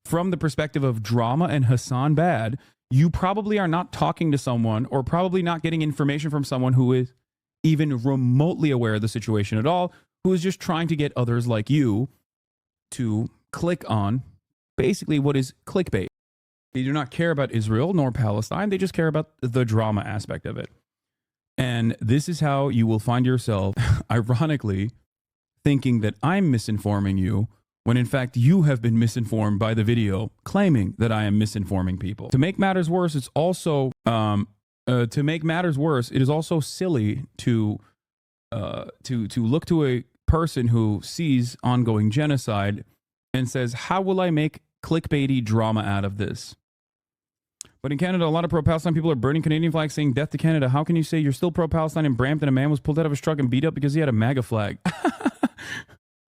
from the perspective of drama and Hasan bad, you probably are not talking to someone or probably not getting information from someone who is even remotely aware of the situation at all, who is just trying to get others like you to click on basically what is clickbait. They do not care about Israel nor Palestine. They just care about the drama aspect of it. And this is how you will find yourself, ironically, thinking that I'm misinforming you when in fact you have been misinformed by the video claiming that I am misinforming people. To make matters worse, it's also it is also silly to look to a person who sees ongoing genocide and says, how will I make clickbaity drama out of this? But in Canada, a lot of pro-Palestine people are burning Canadian flags saying death to Canada. How can you say you're still pro-Palestine in Brampton? A man was pulled out of his truck and beat up because he had a MAGA flag.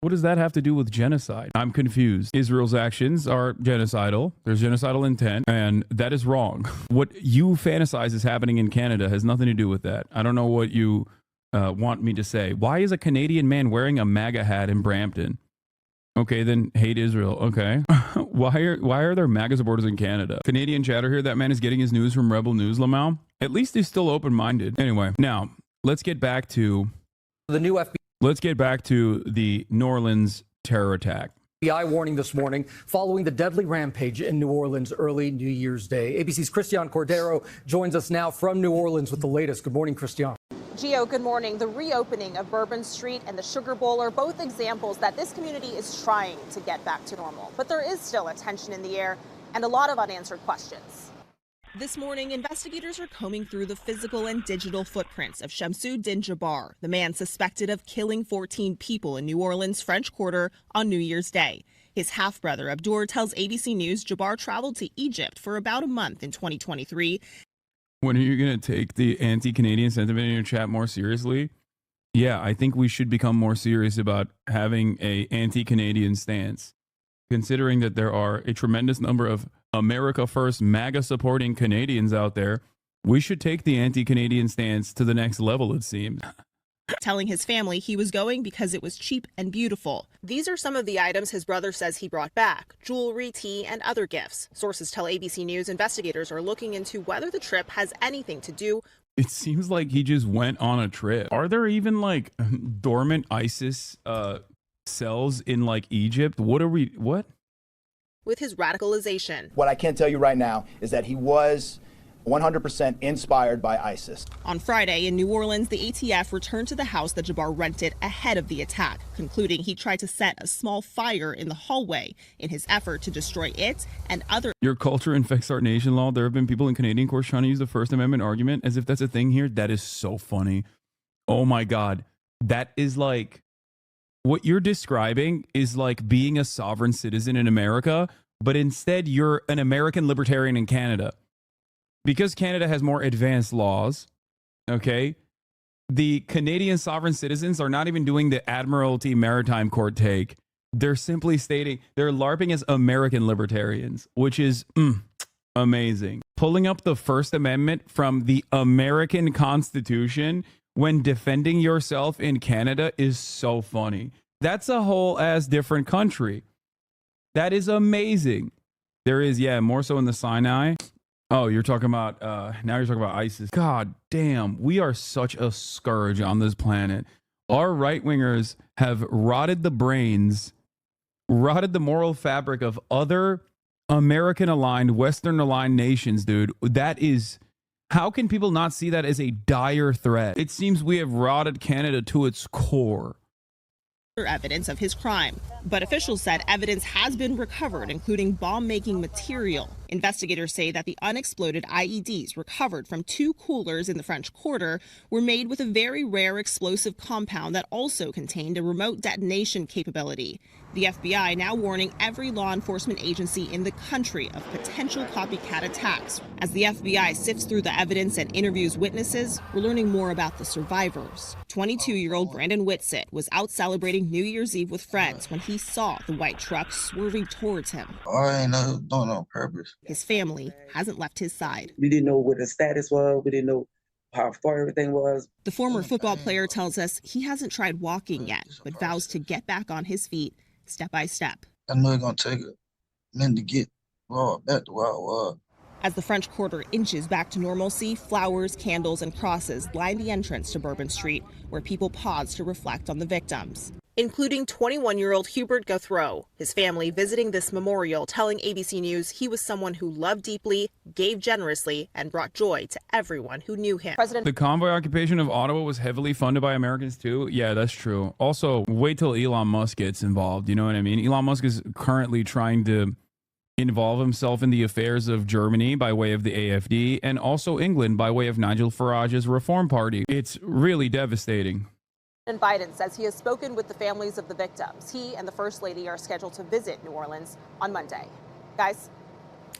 What does that have to do with genocide? I'm confused. Israel's actions are genocidal. There's genocidal intent, and that is wrong. What you fantasize is happening in Canada has nothing to do with that. I don't know what you want me to say. Why is a Canadian man wearing a MAGA hat in Brampton? Okay, then hate Israel. Okay. Why are there MAGA supporters in Canada? Canadian chatter here, that man is getting his news from Rebel News, Lamau. At least he's still open-minded. Anyway, now, let's get back to the new FBI. Let's get back to the New Orleans terror attack. FBI warning this morning following the deadly rampage in New Orleans early New Year's Day. ABC's Christian Cordero joins us now from New Orleans with the latest. Good morning, Christian. Gio, good morning. The reopening of Bourbon Street and the Sugar Bowl are both examples that this community is trying to get back to normal. But there is still a tension in the air and a lot of unanswered questions. This morning, investigators are combing through the physical and digital footprints of Shamsuddin Jabbar, the man suspected of killing 14 people in New Orleans' French Quarter on New Year's Day. His half-brother Abdur tells ABC News Jabbar traveled to Egypt for about a month in 2023. When are you going to take the anti-Canadian sentiment in your chat more seriously? Yeah, I think we should become more serious about having a anti-Canadian stance, considering that there are a tremendous number of America First MAGA supporting Canadians out there. We should take the anti-Canadian stance to the next level, it seems. Telling his family he was going because it was cheap and beautiful. These are some of the items his brother says he brought back: jewelry, tea, and other gifts. Sources tell ABC News investigators are looking into whether the trip has anything to do. It seems like he just went on a trip. Are there even like dormant ISIS cells in like Egypt? What? With his radicalization. What I can tell you right now is that he was 100% inspired by ISIS. On Friday in New Orleans, the ATF returned to the house that Jabbar rented ahead of the attack, concluding he tried to set a small fire in the hallway in his effort to destroy it and other. Your culture infects our nation law. There have been people in Canadian courts trying to use the First Amendment argument as if that's a thing here. That is so funny. Oh my God. That is like, what you're describing is like being a sovereign citizen in America, but instead you're an American libertarian in Canada. Because Canada has more advanced laws, okay, the Canadian sovereign citizens are not even doing the Admiralty Maritime Court take. They're simply stating they're LARPing as American libertarians, which is amazing. Pulling up the First Amendment from the American Constitution when defending yourself in Canada is so funny. That's a whole ass different country. That is amazing. There is, yeah, more so in the Sinai. Oh, you're talking about, now you're talking about ISIS. God damn, we are such a scourge on this planet. Our right-wingers have rotted the brains, rotted the moral fabric of other American-aligned, Western-aligned nations, dude. That is, how can people not see that as a dire threat? It seems we have rotted Canada to its core. Evidence of his crime, but officials said evidence has been recovered, including bomb-making material. Investigators say that the unexploded IEDs recovered from 2 coolers in the French Quarter were made with a very rare explosive compound that also contained a remote detonation capability. The FBI now warning every law enforcement agency in the country of potential copycat attacks. As the FBI sifts through the evidence and interviews witnesses, we're learning more about the survivors. 22-year-old Brandon Whitsitt was out celebrating New Year's Eve with friends when he saw the white truck swerving towards him. I ain't doing it on purpose. His family hasn't left his side. We didn't know what the status was. We didn't know how far everything was. The former football player tells us he hasn't tried walking yet, but vows to get back on his feet step by step. I know it's going to take it. meant to get brought back to where I was. As the French Quarter inches back to normalcy, flowers, candles, and crosses line the entrance to Bourbon Street, where people pause to reflect on the victims, including 21-year-old Hubert Guthrow. His family visiting this memorial, telling ABC News he was someone who loved deeply, gave generously, and brought joy to everyone who knew him. The convoy occupation of Ottawa was heavily funded by Americans too. Yeah, that's true. Also, wait till Elon Musk gets involved. You know what I mean? Elon Musk is currently trying to involve himself in the affairs of Germany by way of the AfD and also England by way of Nigel Farage's Reform Party. It's really devastating. And Biden says he has spoken with the families of the victims. He and the First Lady are scheduled to visit New Orleans on Monday. Guys?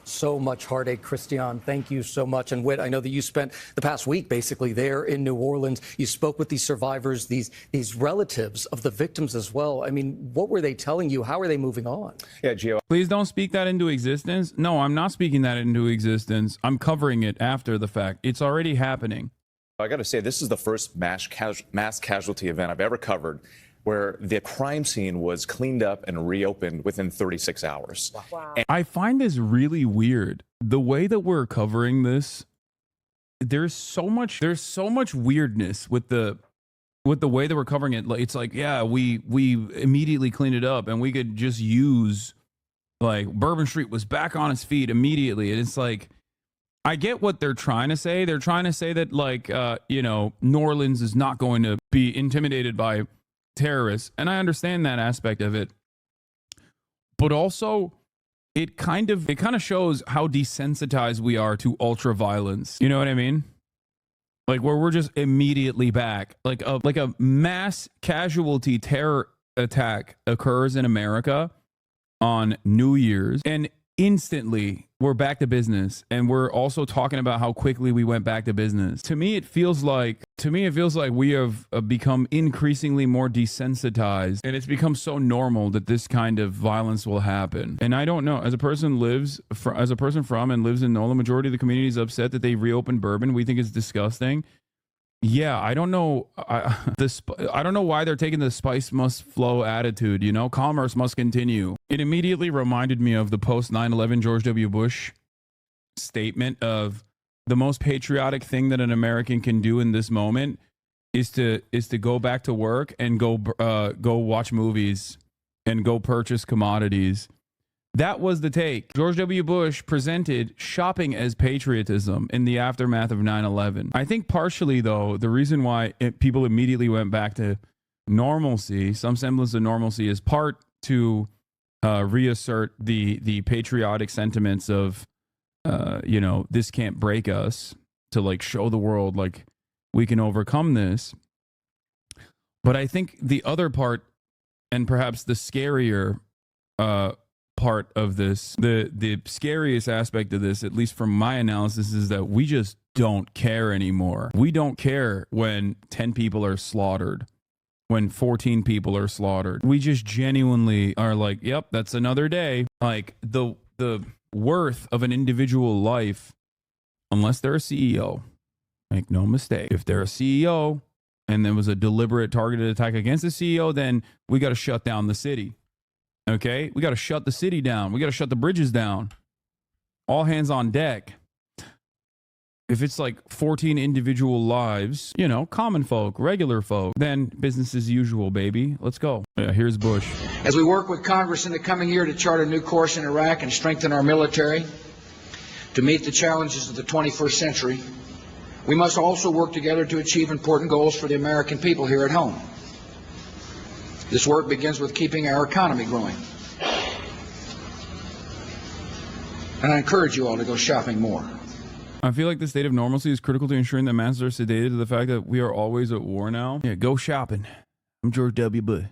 So much heartache, Christian. Thank you so much. And Whit, I know that you spent the past week basically there in New Orleans. You spoke with these survivors, these relatives of the victims as well. I mean, what were they telling you? How are they moving on? Yeah, Gio. Please don't speak that into existence. No, I'm not speaking that into existence. I'm covering it after the fact. It's already happening. I got to say, this is the first mass casualty event I've ever covered where the crime scene was cleaned up and reopened within 36 hours. Wow. I find this really weird. The way that we're covering this, there's so much weirdness with the way that we're covering it. It's like, yeah, we immediately cleaned it up and we could just use, like, Bourbon Street was back on its feet immediately. And it's like, I get what they're trying to say. They're trying to say that, like, New Orleans is not going to be intimidated by terrorists, and I understand that aspect of it, but also it kind of shows how desensitized we are to ultra violence. You know what I mean? Like, where we're just immediately back. Like a mass casualty terror attack occurs in America on New Year's, and instantly we're back to business, and we're also talking about how quickly we went back to business. To me, it feels like we have become increasingly more desensitized, and it's become so normal that this kind of violence will happen. And I don't know, as a person from and lives in NOLA, majority of the community is upset that they reopened Bourbon. We think it's disgusting. Yeah, I don't know. I don't know why they're taking the spice must flow attitude. You know, commerce must continue. It immediately reminded me of the post 9/11 George W. Bush statement of the most patriotic thing that an American can do in this moment is to go back to work and go watch movies and go purchase commodities. That was the take. George W. Bush presented shopping as patriotism in the aftermath of 9/11. I think partially, though, the reason why people immediately went back to normalcy, some semblance of normalcy, is part to reassert the patriotic sentiments of, this can't break us, to, like, show the world, like, we can overcome this. But I think the other part, and perhaps the scarier part of this, the scariest aspect of this, at least from my analysis, is that we just don't care anymore. We don't care when 10 people are slaughtered, when 14 people are slaughtered. We just genuinely are like, yep, that's another day. Like, the worth of an individual life, unless they're a CEO, make no mistake, if they're a CEO and there was a deliberate targeted attack against the CEO, then we got to shut down the city. Okay, we got to shut the city down. We got to shut the bridges down. All hands on deck. If it's like 14 individual lives, common folk, regular folk, then business as usual, baby. Let's go. Yeah, here's Bush. As we work with Congress in the coming year to chart a new course in Iraq and strengthen our military to meet the challenges of the 21st century, we must also work together to achieve important goals for the American people here at home. This work begins with keeping our economy growing. And I encourage you all to go shopping more. I feel like the state of normalcy is critical to ensuring that masses are sedated to the fact that we are always at war now. Yeah, go shopping. I'm George W. Bush.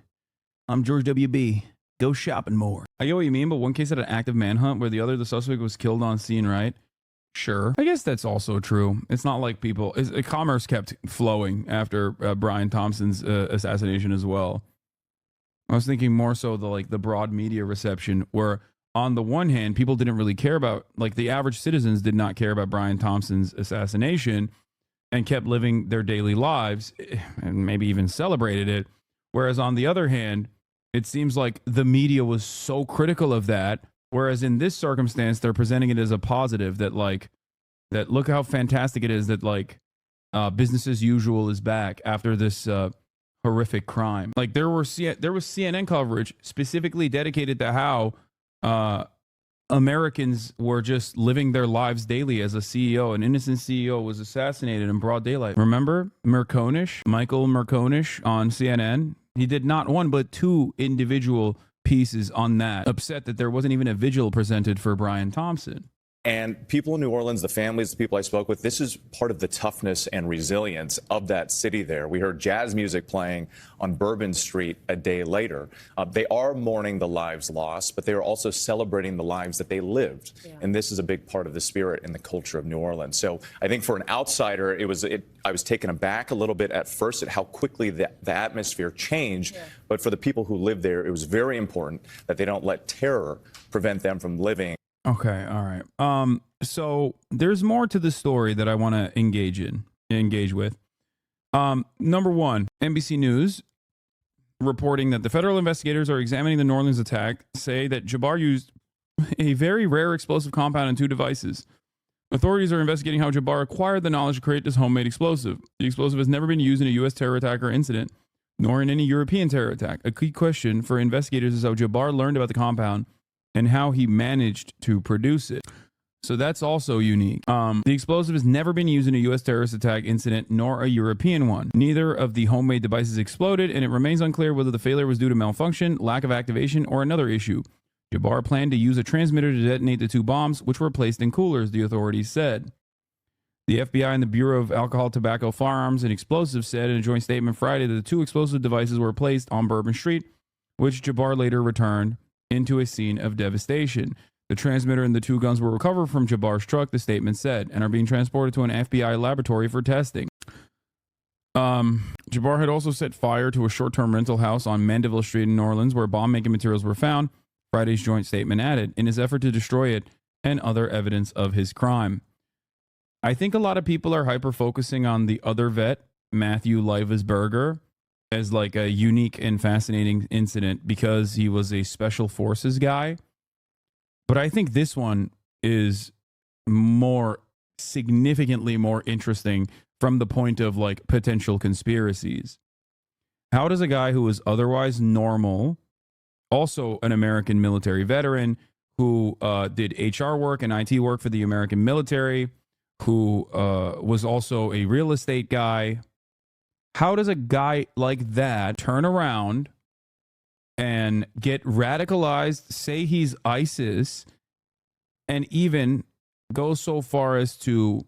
I'm George W. B. Go shopping more. I get what you mean, but one case had an active manhunt where the suspect was killed on scene, right? Sure. I guess that's also true. It's not like commerce kept flowing after Brian Thompson's assassination as well. I was thinking more so the broad media reception, where on the one hand, people didn't really care about, like, the average citizens did not care about Brian Thompson's assassination and kept living their daily lives and maybe even celebrated it. Whereas on the other hand, it seems like the media was so critical of that Whereas in this circumstance, they're presenting it as a positive that look how fantastic it is that business as usual is back after this horrific crime. Like there was CNN coverage specifically dedicated to how Americans were just living their lives daily as a CEO. An innocent CEO was assassinated in broad daylight. Remember Michael Merconish on CNN? He did not one but two individual pieces on that, upset that there wasn't even a vigil presented for Brian Thompson. And people in New Orleans, the families, the people I spoke with, this is part of the toughness and resilience of that city there. We heard jazz music playing on Bourbon Street a day later. They are mourning the lives lost, but they are also celebrating the lives that they lived. Yeah. And this is a big part of the spirit and the culture of New Orleans. So I think for an outsider, I was taken aback a little bit at first at how quickly the atmosphere changed. Yeah. But for the people who live there, it was very important that they don't let terror prevent them from living. Okay, all right. So there's more to the story that I want to engage with. Number one, NBC News reporting that the federal investigators are examining the New Orleans attack say that Jabbar used a very rare explosive compound in 2 devices. Authorities are investigating how Jabbar acquired the knowledge to create this homemade explosive. The explosive has never been used in a U.S. terror attack or incident, nor in any European terror attack. A key question for investigators is how Jabbar learned about the compound and how he managed to produce it. So that's also unique. The explosive has never been used in a U.S. terrorist attack incident, nor a European one. Neither of the homemade devices exploded, and it remains unclear whether the failure was due to malfunction, lack of activation, or another issue. Jabbar planned to use a transmitter to detonate the 2 bombs, which were placed in coolers, the authorities said. The FBI and the Bureau of Alcohol, Tobacco, Firearms, and Explosives said in a joint statement Friday that the 2 explosive devices were placed on Bourbon Street, which Jabbar later returned into a scene of devastation. The transmitter and the 2 guns were recovered from Jabbar's truck, the statement said, and are being transported to an FBI laboratory for testing. Jabbar had also set fire to a short-term rental house on Mandeville Street in New Orleans where bomb-making materials were found, Friday's joint statement added, in his effort to destroy it and other evidence of his crime. I think a lot of people are hyper-focusing on the other vet, Matthew Livesberger, as like a unique and fascinating incident because he was a special forces guy. But I think this one is significantly more interesting from the point of like potential conspiracies. How does a guy who is otherwise normal, also an American military veteran who did HR work and IT work for the American military, who was also a real estate guy, how does a guy like that turn around and get radicalized, say he's ISIS, and even go so far as to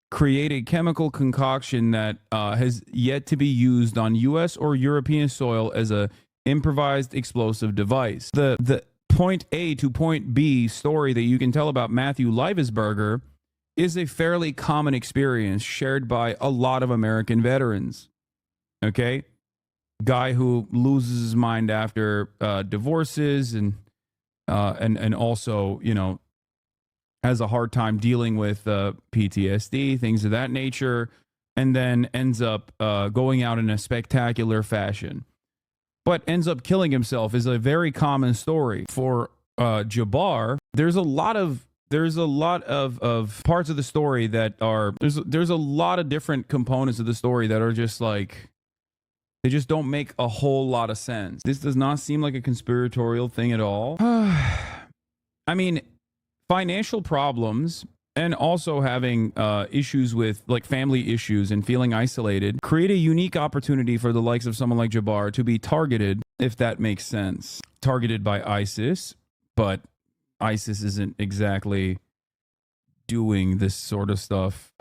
create a chemical concoction that has yet to be used on U.S. or European soil as a improvised explosive device? The point A to point B story that you can tell about Matthew Livesberger is a fairly common experience shared by a lot of American veterans. Okay, guy who loses his mind after divorces and also, you know, has a hard time dealing with PTSD, things of that nature, and then ends up going out in a spectacular fashion, but ends up killing himself is a very common story. For Jabbar, there's a lot of parts of the story that are there's a lot of different components of the story that are just like, they just don't make a whole lot of sense. This does not seem like a conspiratorial thing at all. I mean, financial problems and also having issues with like family issues and feeling isolated create a unique opportunity for the likes of someone like Jabbar to be targeted, if that makes sense. Targeted by ISIS, but ISIS isn't exactly doing this sort of stuff.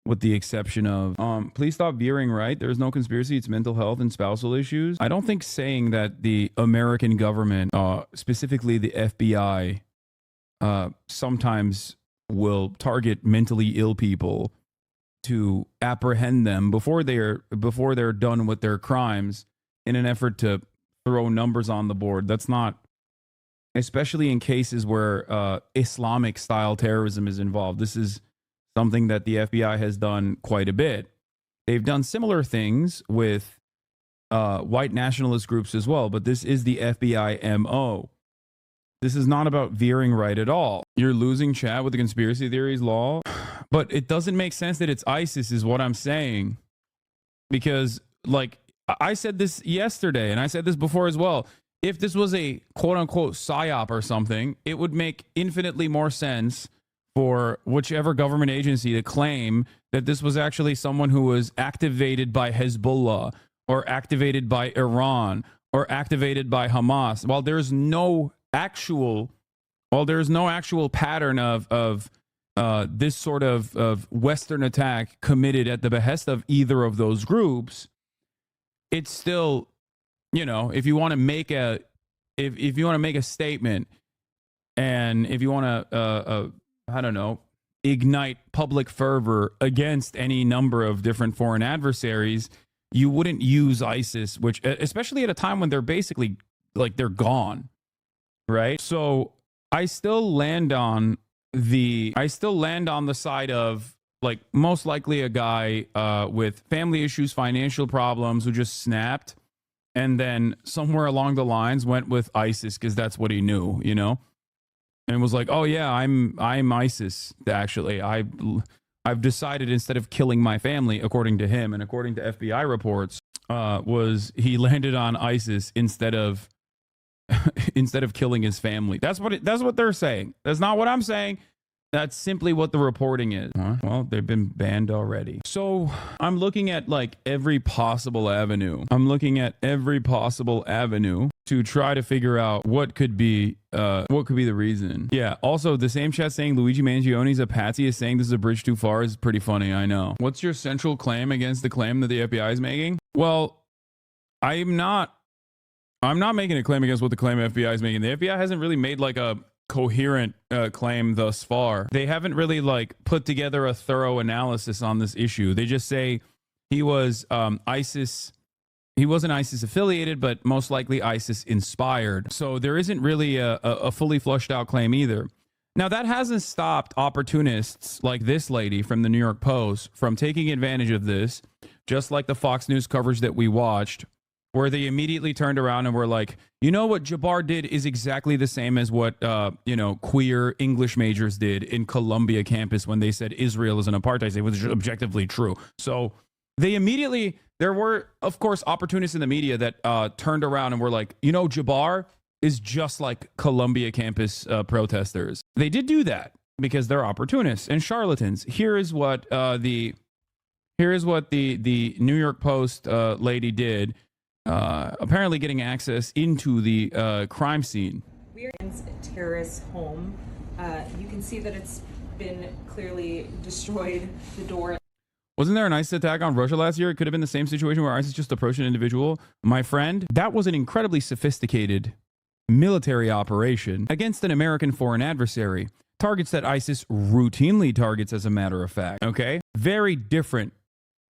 With the exception of, please stop veering right. There's no conspiracy. It's mental health and spousal issues. I don't think saying that the American government, specifically the FBI, sometimes will target mentally ill people to apprehend them before they're done with their crimes in an effort to throw numbers on the board. That's not, especially in cases where Islamic style terrorism is involved. This is something that the FBI has done quite a bit. They've done similar things with white nationalist groups as well, but this is the FBI MO. This is not about veering right at all. You're losing chat with the conspiracy theories law, but it doesn't make sense that it's ISIS is what I'm saying. Because, like, I said this yesterday, and I said this before as well. If this was a quote-unquote psyop or something, it would make infinitely more sense for whichever government agency to claim that this was actually someone who was activated by Hezbollah or activated by Iran or activated by Hamas. While there's no actual pattern of this sort of Western attack committed at the behest of either of those groups, it's still, you know, if you want to make a statement, and if you want to I don't know, ignite public fervor against any number of different foreign adversaries, you wouldn't use ISIS, which, especially at a time when they're basically like they're gone, right? So I still land on the side of, like, most likely a guy with family issues, financial problems, who just snapped, and then somewhere along the lines went with ISIS because that's what he knew, you know, and was like, oh yeah, I'm ISIS. Actually, I've decided, instead of killing my family, according to him and according to FBI reports, was he landed on ISIS instead of killing his family. That's what they're saying. That's not what I'm saying. That's simply what the reporting is. Well, they've been banned already. So I'm looking at, like, every possible avenue. To try to figure out what could be the reason. Yeah. Also, the same chat saying Luigi Mangioni's a patsy is saying this is a bridge too far is pretty funny. I know. What's your central claim against the claim that the FBI is making? Well, I'm not making a claim against what the claim FBI is making. The FBI hasn't really made, like, a coherent claim thus far. They haven't really, like, put together a thorough analysis on this issue. They just say he was ISIS. He wasn't ISIS affiliated, but most likely ISIS inspired. So there isn't really a fully flushed out claim either. Now, that hasn't stopped opportunists like this lady from the New York Post from taking advantage of this, just like the Fox News coverage that we watched, where they immediately turned around and were like, you know, what Jabbar did is exactly the same as what, queer English majors did in Columbia campus when they said Israel is an apartheid state, which is objectively true. So they immediately, there were, of course, opportunists in the media that turned around and were like, you know, Jabbar is just like Columbia campus protesters. They did do that because they're opportunists and charlatans. Here is what the New York Post lady did. Apparently getting access into the crime scene. We're in a terrorist home. You can see that it's been clearly destroyed. The door. Wasn't there an ISIS attack on Russia last year? It could have been the same situation where ISIS just approached an individual. My friend, that was an incredibly sophisticated military operation against an American foreign adversary. Targets that ISIS routinely targets, as a matter of fact. Okay? Very different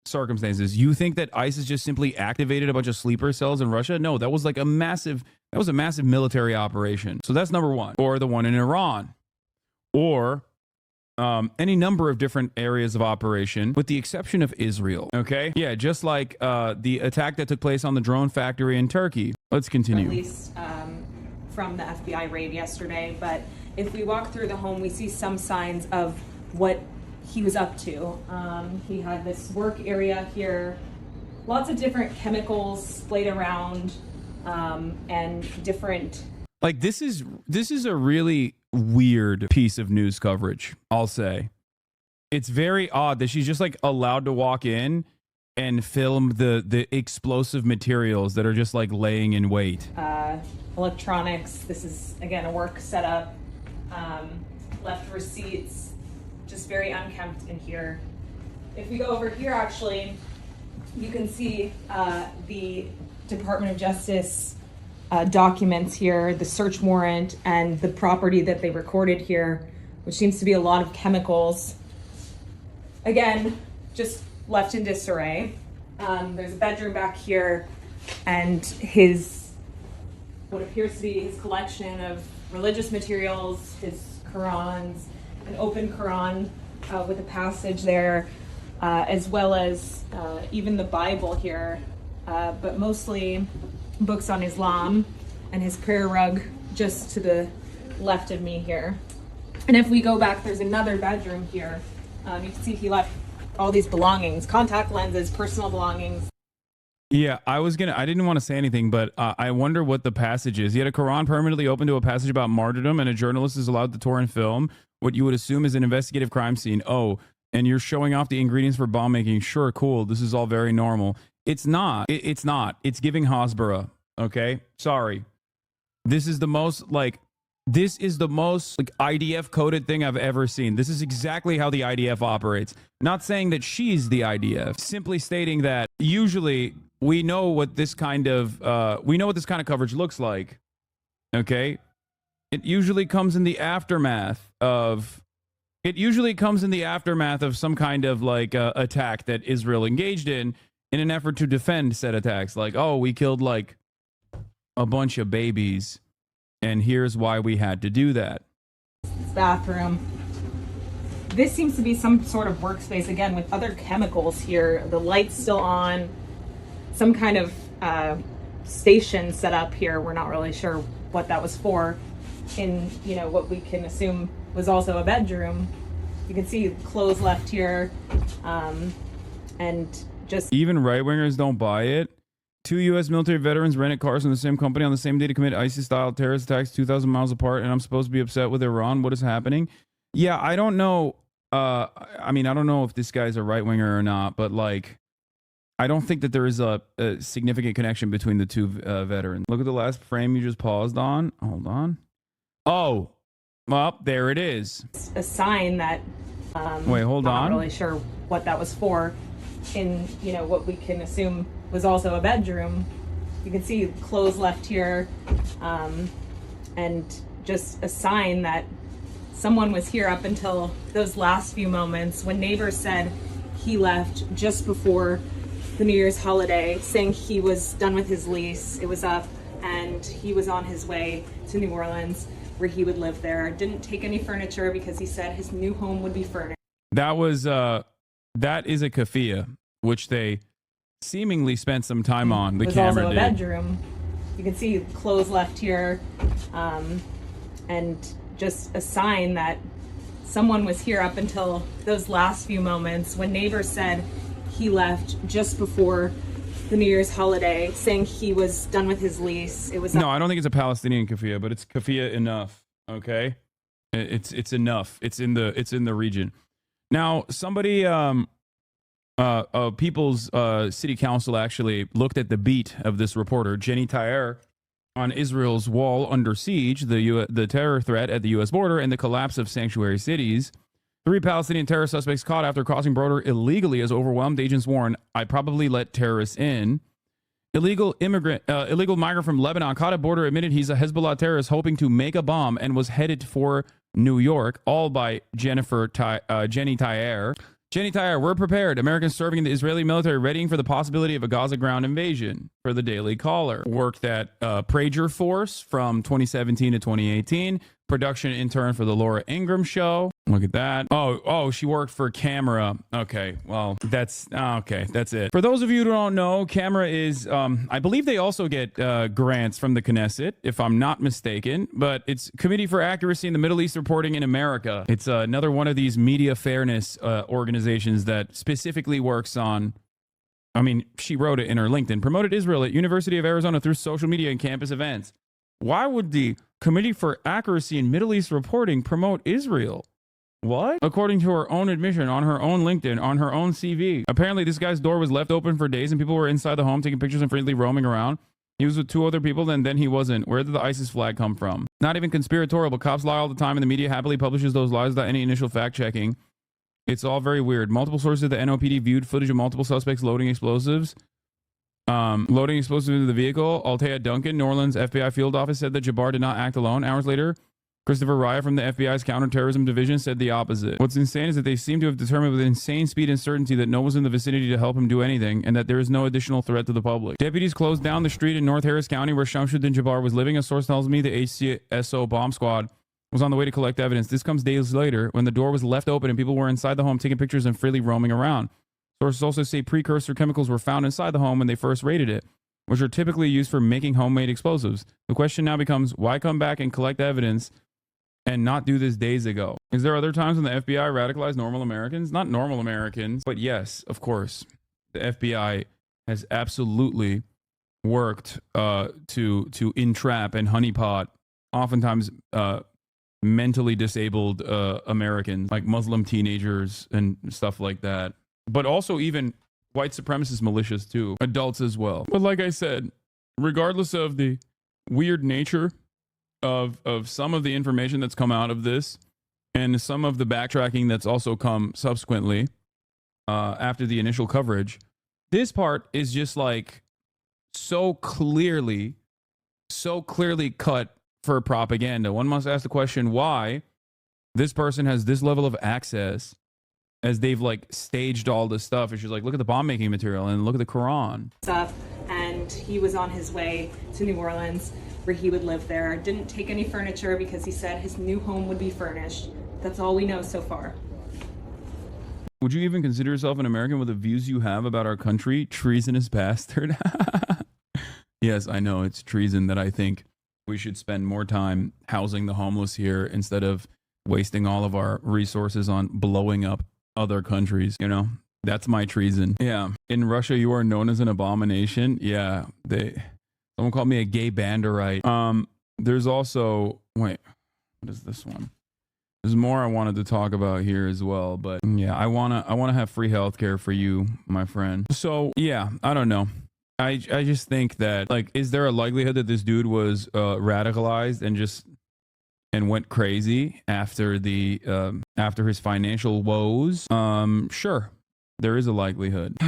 circumstances. You think that ISIS just simply activated a bunch of sleeper cells in Russia? No, that was a massive military operation. So that's number one. Or the one in Iran. Or any number of different areas of operation, with the exception of Israel. Okay? Yeah, just like the attack that took place on the drone factory in Turkey. Let's continue. At least from the FBI raid yesterday. But if we walk through the home, we see some signs of what he was up to. He had this work area here, lots of different chemicals splayed around, and different. Like, this is a really weird piece of news coverage, I'll say. It's very odd that she's just, like, allowed to walk in and film the explosive materials that are just, like, laying in wait. Electronics. This is, again, a work setup. Left receipts. Just very unkempt in here. If we go over here, actually, you can see the Department of Justice documents here, the search warrant, and the property that they recorded here, which seems to be a lot of chemicals. Again, just left in disarray. There's a bedroom back here, and what appears to be his collection of religious materials, his Qurans, an open Quran with a passage there, as well as even the Bible here, but mostly books on Islam, and his prayer rug just to the left of me here. And if we go back, there's another bedroom here. You can see he left all these belongings, contact lenses, personal belongings. Yeah, I didn't want to say anything, but I wonder what the passage is. He had a Quran permanently open to a passage about martyrdom, and a journalist is allowed to tour and film what you would assume is an investigative crime scene. Oh, and you're showing off the ingredients for bomb making. Sure, cool. This is all very normal. It's not. It's not. It's giving Hasbara. Okay? Sorry. This is the most IDF coded thing I've ever seen. This is exactly how the IDF operates. Not saying that she's the IDF, simply stating that usually we know what this kind of coverage looks like. Okay? It usually comes in the aftermath of some kind of attack that Israel engaged in an effort to defend said attacks. Like, oh, we killed like a bunch of babies, and here's why we had to do that. Bathroom. This seems to be some sort of workspace, again, with other chemicals here. The light's still on. Some kind of station set up here. We're not really sure what that was for. In, what we can assume was also a bedroom. You can see clothes left here. And just... Even right-wingers don't buy it. 2 U.S. military veterans rented cars from the same company on the same day to commit ISIS-style terrorist attacks 2,000 miles apart, and I'm supposed to be upset with Iran. What is happening? Yeah, I don't know. I don't know if this guy's a right-winger or not, but, I don't think that there is a significant connection between the two veterans. Look at the last frame you just paused on. Hold on. Oh, well, there it is. A sign that... Wait, hold on. I'm not really sure what that was for. In, what we can assume was also a bedroom. You can see clothes left here, and just a sign that someone was here up until those last few moments when neighbors said he left just before the New Year's holiday, saying he was done with his lease. It was up and he was on his way to New Orleans where he would live there. Didn't take any furniture because he said his new home would be furnished. That is a kafia, which they seemingly spent some time on. The camera also a did. Bedroom. You can see clothes left here, and just a sign that someone was here up until those last few moments when neighbors said he left just before the New Year's holiday, saying he was done with his lease. It was... No, I don't think it's a Palestinian kafia, but it's kafia enough. Okay, it's enough. It's in the region. Now, somebody, People's City Council actually looked at the beat of this reporter, Jenny Taer, on Israel's wall under siege, the terror threat at the U.S. border, and the collapse of sanctuary cities. 3 Palestinian terror suspects caught after crossing border illegally as overwhelmed agents warn, I probably let terrorists in. Illegal migrant from Lebanon caught at border admitted he's a Hezbollah terrorist hoping to make a bomb and was headed for New York, all by Jenny Taer. Jenny Taer, we're prepared. Americans serving in the Israeli military readying for the possibility of a Gaza ground invasion, for the Daily Caller. Worked at Prager Force from 2017 to 2018. Production intern for the Laura Ingraham Show. Look at that. Oh, she worked for Camera. Okay, well, that's it. For those of you who don't know, Camera is, I believe they also get grants from the Knesset, if I'm not mistaken, but it's Committee for Accuracy in the Middle East Reporting in America. It's another one of these media fairness organizations that specifically works on, she wrote it in her LinkedIn, promoted Israel at University of Arizona through social media and campus events. Why would the Committee for Accuracy in Middle East Reporting promote Israel? What? According to her own admission on her own LinkedIn, on her own CV. Apparently, this guy's door was left open for days and people were inside the home taking pictures and freely roaming around. He was with 2 other people and then he wasn't. Where did the ISIS flag come from? Not even conspiratorial, but cops lie all the time and the media happily publishes those lies without any initial fact checking. It's all very weird. Multiple sources of the NOPD viewed footage of multiple suspects loading explosives. Into the vehicle. Althea Duncan, New Orleans FBI field office, said that Jabbar did not act alone. Hours later, Christopher Raya from the FBI's counterterrorism division said the opposite. What's insane is that they seem to have determined with insane speed and certainty that no one was in the vicinity to help him do anything and that there is no additional threat to the public. Deputies closed down the street in North Harris County where Shamsuddin Jabbar was living. A source tells me the HCSO bomb squad was on the way to collect evidence. This comes days later when the door was left open and people were inside the home taking pictures and freely roaming around. Sources also say precursor chemicals were found inside the home when they first raided it, which are typically used for making homemade explosives. The question now becomes, why come back and collect evidence and not do this days ago? Is there other times when the FBI radicalized normal Americans? Not normal Americans, but yes, of course. The FBI has absolutely worked to entrap and honeypot oftentimes mentally disabled Americans, like Muslim teenagers and stuff like that. But also even white supremacist militias too, adults as well. But like I said, regardless of the weird nature of some of the information that's come out of this and some of the backtracking that's also come subsequently after the initial coverage, this part is just like so clearly cut for propaganda. One must ask the question why this person has this level of access as they've like staged all this stuff. And she's like, look at the bomb making material and look at the Quran. Stuff, and he was on his way to New Orleans where he would live there. Didn't take any furniture because he said his new home would be furnished. That's all we know so far. Would you even consider yourself an American with the views you have about our country? Treasonous bastard. Yes, I know it's treason that I think we should spend more time housing the homeless here instead of wasting all of our resources on blowing up other countries. You know, that's my treason. Yeah. In Russia, you are known as an abomination. Yeah. Someone called me a gay banderite. There's also, wait, what is this one? There's more I wanted to talk about here as well, but yeah, I wanna have free healthcare for you, my friend. So yeah, I don't know. I just think that, like, is there a likelihood that this dude was radicalized and went crazy after after his financial woes? Sure, there is a likelihood.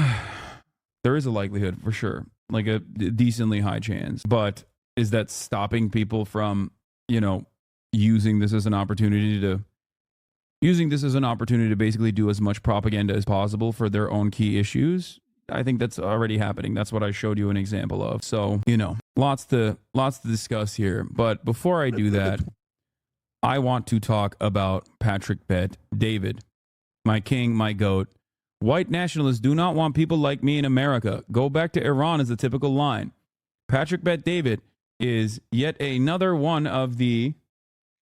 There is a likelihood for sure, like a decently high chance. But is that stopping people from, you know, using this as an opportunity to basically do as much propaganda as possible for their own key issues? I think that's already happening. That's what I showed you an example of. So, you know, lots to discuss here. But before I do that, I want to talk about Patrick Bet David, my king, my goat. White nationalists do not want people like me in America. Go back to Iran is the typical line. Patrick Bet David is yet another one of the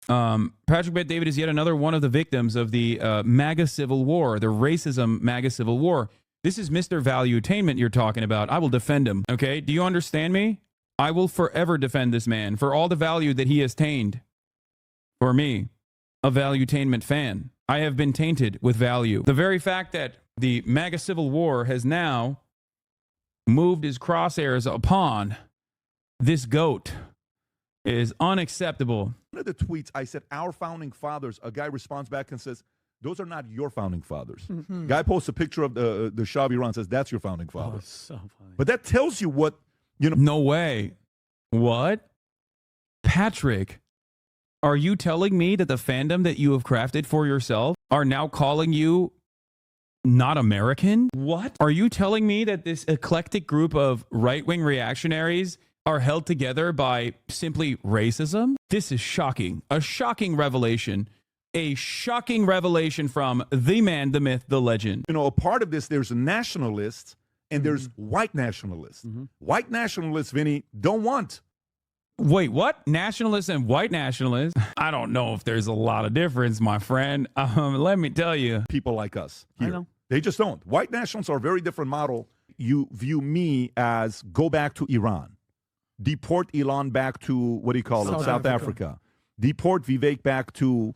victims of the MAGA civil war, the racism MAGA civil war. This is Mr. Valuetainment you're talking about. I will defend him. Okay. Do you understand me? I will forever defend this man for all the value that he has tainted. For me, a Valuetainment fan, I have been tainted with value. The very fact that the MAGA civil war has now moved his crosshairs upon this goat is unacceptable. One of the tweets, I said, our founding fathers, a guy responds back and says, those are not your founding fathers. Mm-hmm. Guy posts a picture of the Shah of Iran, says, that's your founding father. Oh, so funny. But that tells you what, you know. No way. What? Patrick, are you telling me that the fandom that you have crafted for yourself are now calling you not American? What? Are you telling me that this eclectic group of right-wing reactionaries are held together by simply racism? This is shocking. A shocking revelation. A shocking revelation from the man, the myth, the legend. You know, a part of this, there's nationalists and there's white nationalists. Mm-hmm. White nationalists, Vinny, don't want. Wait, what? Nationalists and white nationalists? I don't know if there's a lot of difference, my friend. Let me tell you. People like us here. I know. They just don't. White nationalists are a very different model. You view me as go back to Iran. Deport Elon back to, what do you call it, South Africa. Deport Vivek back to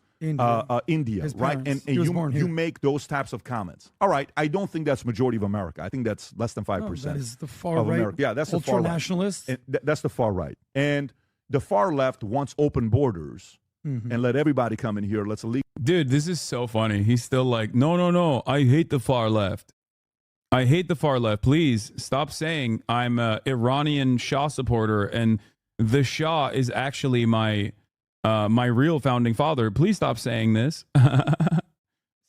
India, right? And you make those types of comments. All right, I don't think that's majority of America. I think that's less than 5%. That is the far right. America. Yeah, that's the far right. Ultra-nationalists. That's the far right. And the far left wants open borders and let everybody come in here. Let's leave. Dude, this is so funny. He's still like, no. I hate the far left. I hate the far left. Please stop saying I'm an Iranian Shah supporter and the Shah is actually my real founding father. Please stop saying this.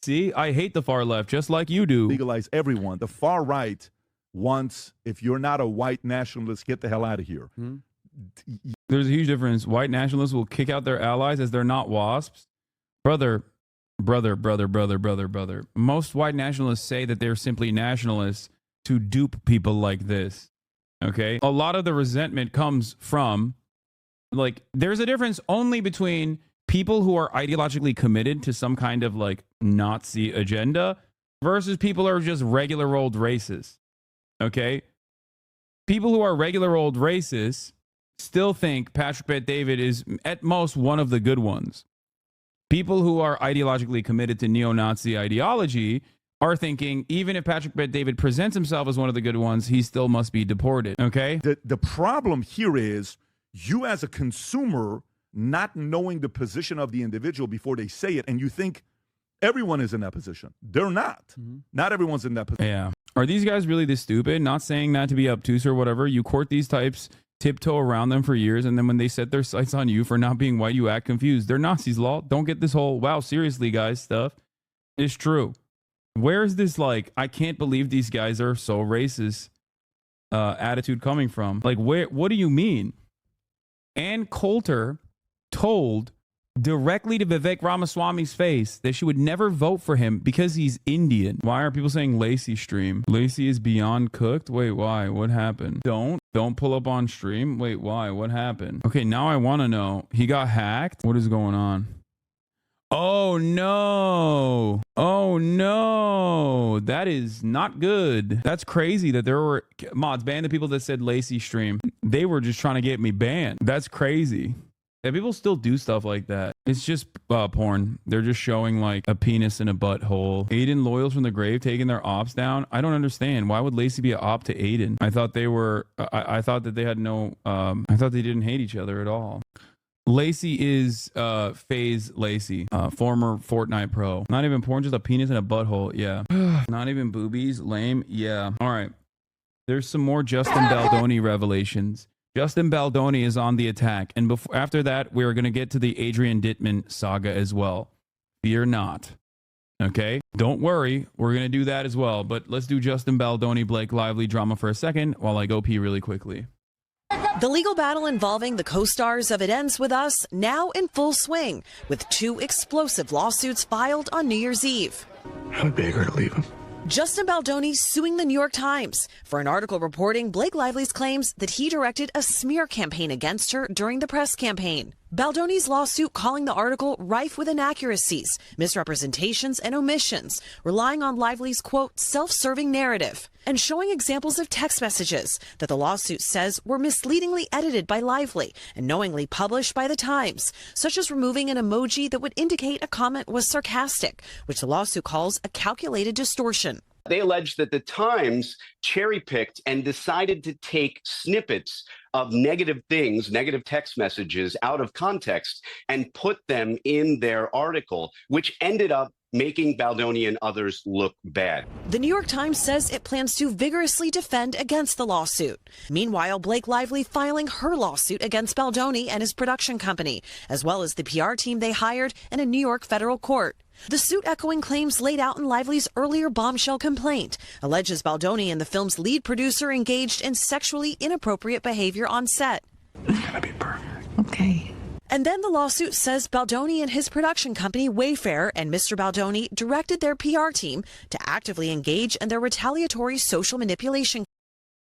See, I hate the far left just like you do. Legalize everyone. The far right wants, if you're not a white nationalist, get the hell out of here. There's a huge difference. White nationalists will kick out their allies as they're not WASPs. Brother. Most white nationalists say that they're simply nationalists to dupe people like this. Okay? A lot of the resentment comes from, like, there's a difference only between people who are ideologically committed to some kind of like Nazi agenda versus people who are just regular old racists. Okay? People who are regular old racists still think Patrick Bet-David is at most one of the good ones. People who are ideologically committed to neo-Nazi ideology are thinking, even if Patrick Bet-David presents himself as one of the good ones, he still must be deported. Okay? The problem here is you as a consumer not knowing the position of the individual before they say it, and you think everyone is in that position. They're not. Not everyone's in that position. Yeah. Are these guys really this stupid? Not saying that to be obtuse or whatever. You court these types, tiptoe around them for years, and then when they set their sights on you for not being white, you act confused. They're Nazis, law. Don't get this whole, wow, seriously, guys, stuff. It's true. Where's this, like, I can't believe these guys are so racist attitude coming from? Like, what do you mean? Ann Coulter told directly to Vivek Ramaswamy's face that she would never vote for him because he's Indian. Why are people saying Lacey stream? Lacey is beyond cooked? Wait, why? What happened? Don't pull up on stream? Wait, why? What happened? Okay, now I want to know. He got hacked? What is going on? Oh no. Oh no. That is not good. That's crazy that there were mods ban the people that said Lacey stream. They were just trying to get me banned. That's crazy. Yeah, people still do stuff like that. It's just porn. They're just showing like a penis in a butthole. Aiden loyals from the grave taking their ops down. I don't understand. Why would Lacey be an op to Aiden? I thought they were. I thought that they had no. I thought they didn't hate each other at all. Lacey is FaZe Lacey, former Fortnite pro. Not even porn, just a penis and a butthole. Yeah. Not even boobies. Lame. Yeah. All right. There's some more Justin Baldoni revelations. Justin Baldoni is on the attack. And after that, we're going to get to the Adrian Dittman saga as well. Fear not. Okay? Don't worry. We're going to do that as well. But let's do Justin Baldoni, Blake Lively drama for a second while I go pee really quickly. The legal battle involving the co-stars of It Ends With Us now in full swing, with 2 explosive lawsuits filed on New Year's Eve. I would beg her to leave him. Justin Baldoni suing the New York Times for an article reporting Blake Lively's claims that he directed a smear campaign against her during the press campaign. Baldoni's lawsuit calling the article rife with inaccuracies, misrepresentations, and omissions, relying on Lively's, quote, self-serving narrative, and showing examples of text messages that the lawsuit says were misleadingly edited by Lively and knowingly published by the Times, such as removing an emoji that would indicate a comment was sarcastic, which the lawsuit calls a calculated distortion. They allege that the Times cherry-picked and decided to take snippets of negative things, negative text messages out of context and put them in their article, which ended up making Baldoni and others look bad. The New York Times says it plans to vigorously defend against the lawsuit. Meanwhile, Blake Lively filing her lawsuit against Baldoni and his production company, as well as the PR team they hired in a New York federal court. The suit, echoing claims laid out in Lively's earlier bombshell complaint, alleges Baldoni and the film's lead producer engaged in sexually inappropriate behavior on set. It's gonna be perfect. Okay. And then the lawsuit says Baldoni and his production company, Wayfair, and Mr. Baldoni directed their PR team to actively engage in their retaliatory social manipulation